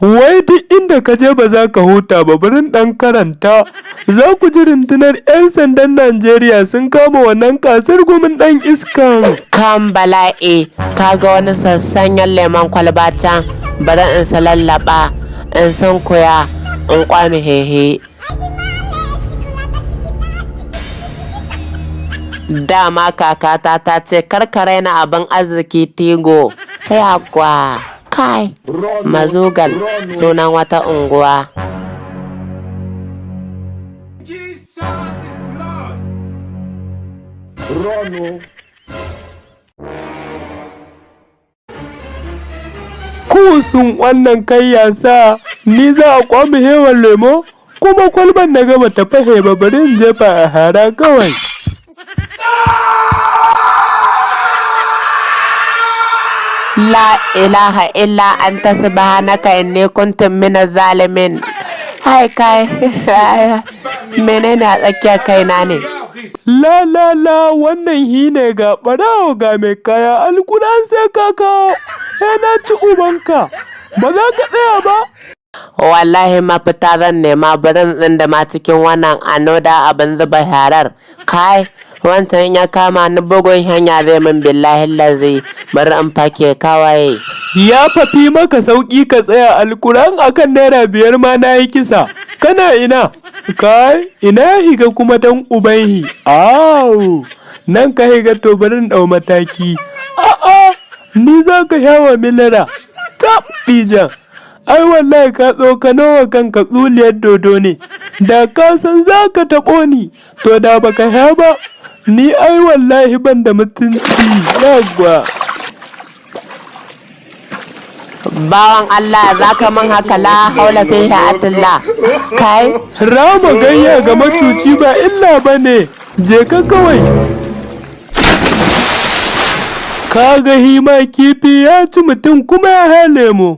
Wai duk inda ka je ba za ka huta ba, barin ɗan karanta. Za ku ji rundunar 'yan sandan Najeriya sun kama wannan kasar gumin ɗan iskan. Kan bala'i, kaga wani sassanyen lemon kwalba can, bari in sa lallaba, in sun kuya, in kwami hehe. Dama kakata ta ce karkare na abin arziki tigo. Yagwa, kai, mazugal sunan wata unguwa. Kusun wannan kai yasa ni za a kwami hewan lemo, kuma kwalban na gaba ta fahe ba, bari in jefa a hara kawai. La ilaha illa anta subhanaka inni kuntu minaz zalimin. Hai kai, menene a tsakiyar kaina ne? La wannan hi ne ga ɓarawo ga mai kaya, alkuran sai ka kawo, na ci ubanka, ba za ka tsaya ba? Wallahi mafita zan nema, birin ɗin da ma cikin wannan anoda abin zuba harar. Kai, wancan ya kama ni bugun hanya zai min billahi lazi, bari in fake kawai. Ya fafi maka sauƙi ka tsaya, alkuran akan naira 5 ma na yi kisa. Kana ina? Kai, ina higa kuma dan ubanhi. Au, nan ka higa to bari in ɗau mataki. A'a, ni za ka yawa milara. Tab ɗijan. Ai wallahi ka tsokano wa kanka tsuliyar dodo ne. Da ka san za ka taɓo ni, to da baka ya ba. Ni ai wallahi ban da mutunci. Yagwa. Bawan Allah za ka man haka, la haula fihi atilla. Kai, rama gayya ga macuci ba illa ba ne, je ka kawai. Ka ga hima kifi ya ci mutum kuma ya hale mu.